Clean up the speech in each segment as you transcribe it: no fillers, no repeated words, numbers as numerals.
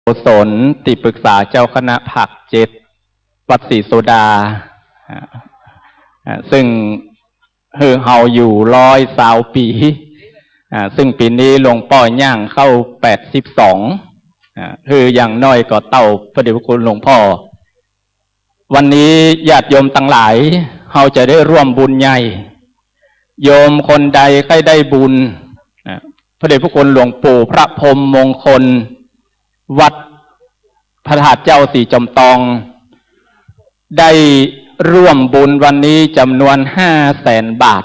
โกศลติปรึกษาเจ้าคณะภาค7วัดศรีโสดาซึ่งเฮาอยู่120 ปีซึ่งปีนี้หลวงพ่อย่างเข้า82อย่างน้อยก็เต่าพระเดชพระคุณหลวงพ่อวันนี้ญาติโยมทั้งหลายเฮาจะได้ร่วมบุญใหญ่โยมคนใดใครได้บุญพระเดชพระคุณหลวงปู่พระพรหมมงคลวัดพระธาตุเจ้าสีจอมตองได้ร่วมบุญวันนี้จำนวน500,000 บาท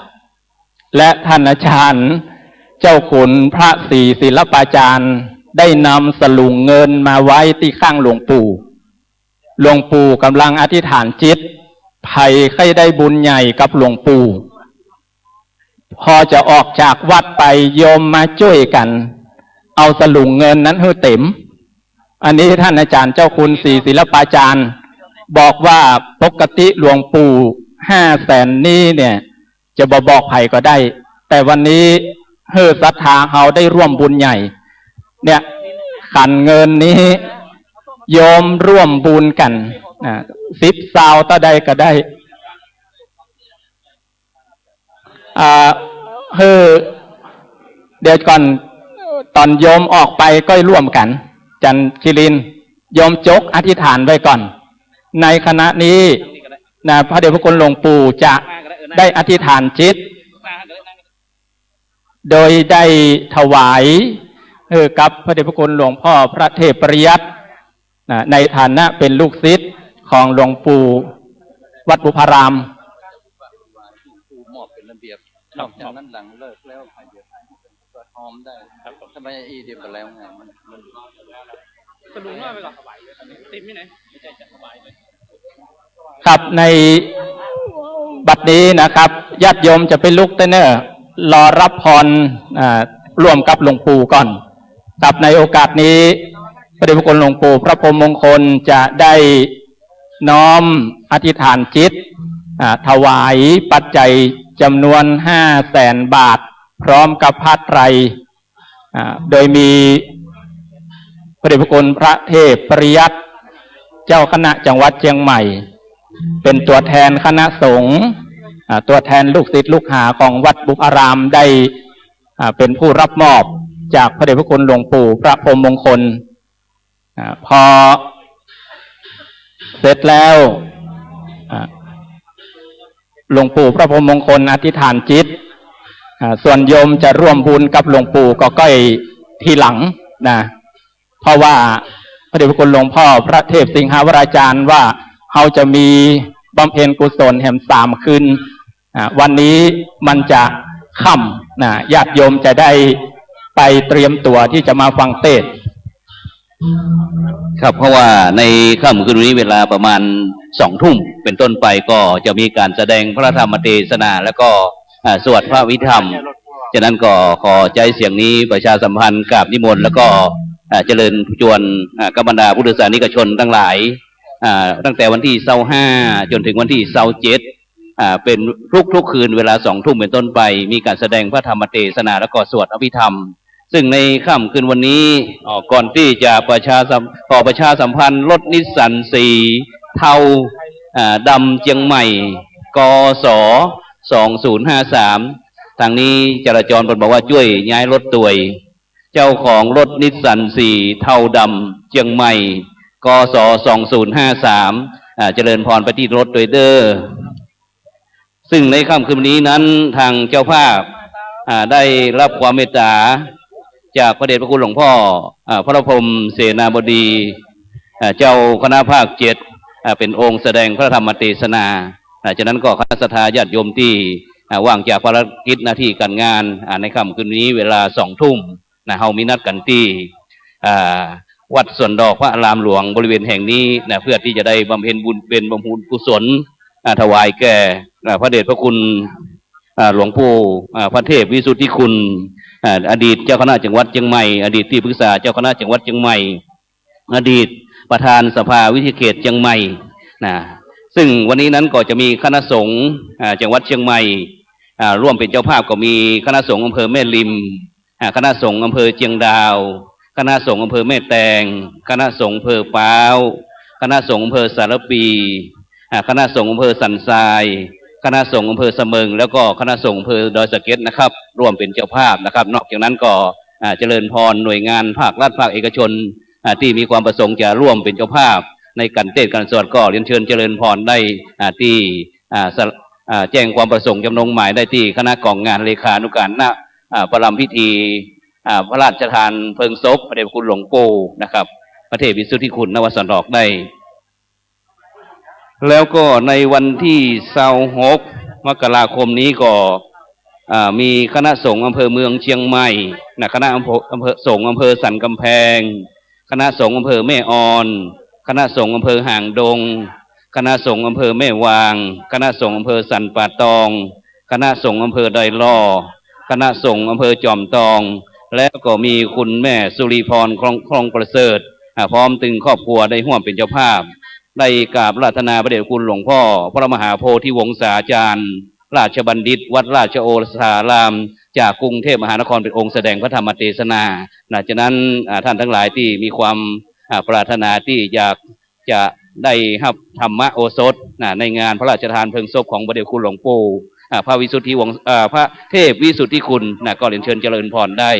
และท่านอาจารย์เจ้าขุนพระศรีศิลปาจารย์ได้นำสลุงเงินมาไว้ที่ข้างหลวงปู่กำลังอธิษฐานจิตใครใครได้บุญใหญ่กับหลวงปู่พอจะออกจากวัดไปโยมมาช่วยกันเอาสลุงเงินนั้นให้เต็มอันนี้ท่านอาจารย์เจ้าคุณศรีศิลปาจารย์บอกว่าปกติหลวงปู่500,000นี้เนี่ยจะบอกใครก็ได้แต่วันนี้ศรัทธาเฮาได้ร่วมบุญใหญ่เนี่ยขันเงินนี้โยมร่วมบุญกัน10 ซาวต่อใดก็ได้เดี๋ยวก่อนตอนโยมออกไปก็ร่วมกันจันคิรินโยมจกอธิษฐานไว้ก่อนในคณะนี้พระเดชพระคุณหลวงปู่จะได้อธิษฐานจิตโดยได้ถวายกับพระเดชพระคุณหลวงพ่อพระเทพปริยัติในฐานะเป็นลูกศิษย์ของหลวงปู่วัดบุพารามมอบเป็นระเบียบนอกจากนั้นหลังเลิกแล้วใครจะก็หอมได้ทำไมเดียวกันแล้วไงมันสนุกมากไปก่อนติดที่ไหนไม่ใช่จะสบายเลยครับในบัดนี้นะครับญาติโยมจะเป็นลูกเต้นเนอร์รอรับพรร่วมกับหลวงปู่ก่อนกับในโอกาสนี้พระเดชพระคุณหลวงปู่พระพรหมมงคลจะได้น้อมอธิษฐานจิตถวายปัจจัยจำนวน500,000 บาทพร้อมกับผ้าไตรโดยมีพระเดชพระคุณพระเทพปริยัติเจ้าคณะจังหวัดเชียงใหม่เป็นตัวแทนคณะสงฆ์ตัวแทนลูกศิษย์ลูกหาของวัดบุพารามได้เป็นผู้รับมอบจากพระเดชพระคุณหลวงปู่พระพรหมมงคลพอเสร็จแล้วหลวงปู่พระพรหมมงคลอธิษฐานจิตส่วนโยมจะร่วมบุญกับหลวงปู่ก็ก้อยทีหลังนะเพราะว่าพระเดชพระคุณหลวงพ่อพระเทพสิงหาวราจารย์ว่าเขาจะมีบำเพ็ญกุศลแห่ง3 คืนวันนี้มันจะค่ำญาติโยมจะได้ไปเตรียมตัวที่จะมาฟังเทศน์ครับเพราะว่าในค่ำคืนนี้เวลาประมาณ20 ทุ่มเป็นต้นไปก็จะมีการแสดงพระธรรมเทศนาแล้วก็สวดพระวิธรรมฉะนั้นก็ขอใจเสียงนี้ประชาสัมพันธ์กราบนิมนต์แล้วก็เจริญจวนกับบรรดาพุทธศาสนิกชนทั้งหลายตั้งแต่วันที่25จนถึงวันที่27เป็นทุกคืนเวลา20 ทุ่มเป็นต้นไปมีการแสดงพระธรรมเทศนาแล้วก็สวดอภิธรรมซึ่งในค่ำคืนวันนี้ก่อนที่จะประชาสัมพันธ์รถนิสสันสีเทาดำเชียงใหม่กส2053ทางนี้จราจรบอกว่าช่วยย้ายรถตัวยเจ้าของรถนิสสันสีเทาดำเชียงใหม่กส2053เจริญพรไปที่รถโดยเด้อซึ่งในค่ำคืนนี้นั้นทางเจ้าภาพได้รับความเมตตาจากพระเดชพระคุณหลวงพ่อพระพรหมเสนาบดีเจ้าคณะภาค7เป็นองค์แสดงพระธรรมเทศนาฉะนั้นก็คณะสัตยาญาติโยมที่ว่างจากภารกิจหน้าที่การงานในค่ำคืนนี้เวลา20 ทุ่มเฮามีนัดกันที่วัดสวนดอกพระอารามหลวงบริเวณแห่งนี้เพื่อที่จะได้บำเพ็ญบุญเป็นบำเพ็ญกุศลถวายแก่พระเดชพระคุณหลวงปู่พระเทพวิสุทธิคุณอดีตเจ้าคณะจังหวัดเชียงใหม่อดีตที่ปรึกษาเจ้าคณะจังหวัดเชียงใหม่อดีตประธานสภาวิทยาเขตเชียงใหม่ซึ่งวันนี้นั้นก็จะมีคณะสงฆ์จังหวัดเชียงใหม่ร่วมเป็นเจ้าภาพก็มีคณะสงฆ์อำเภอแม่ริมคณะสงฆ์อำเภอเชียงดาว คณะสงฆ์อำเภอแม่แตงคณะสงฆ์อำเภอป้าวคณะสงฆ์อำเภอสารปีคณะสงฆ์อำเภอสันทรายคณะสงฆ์อำเภอเสมิงแล้วก็คณะสงฆ์อำเภอดอยสะเก็ดนะครับร่วมเป็นเจ้าภาพนะครับนอกจากนั้นก็เจริญพรหน่วยงานภาครัฐภาคเอกชนที่มีความประสงค์จะร่วมเป็นเจ้าภาพในการเทศน์การสวดก็เรียนเชิญเจริญพรได้ที่แจ้งความประสงค์จำนงหมายได้ที่คณะกองงานเลขานุการณประลัมพิธีพระราชทานเพลิงศพพระเดชพระคุณหลวงปู่นะครับพระเทพวิสุทธิคุณนวสันต์ดอกได้แล้วก็ในวันที่26 มกราคมนี้ก็มีคณะสงฆ์อำเภอเมืองเชียงใหม่คณะอำเภอสงฆ์อำเภอสันกำแพงคณะสงฆ์อำเภอแม่ออนคณะสงฆ์อำเภอห่างดงคณะสงฆ์อำเภอแม่วางคณะสงฆ์อำเภอสันป่าตองคณะสงฆ์อำเภอดอยล่อคณะสงฆ์อำเภอจอมตองแล้วก็มีคุณแม่สุริพรคลองประเสริฐพร้อมถึงครอบครัวได้ร่วมเป็นเจ้าภาพได้กราบราธนาพระเดชพระคุณหลวงพ่อพระมหาโพธิวงศาจารย์ราชบัณฑิตวัดราชโอรสารามจากกรุงเทพมหานครเป็นองค์แสดงพระธรรมเทศนาหลังจากนั้นท่านทั้งหลายที่มีความปรารถนาที่อยากจะได้รับธรรมโอสถในงานพระราชทานเพลิงศพของพระเดชพระคุณหลวงปู่พระวิสุทธิวงศ์พระเทพวิสุทธิคุณก็เรียนเชิญเจริญพรได้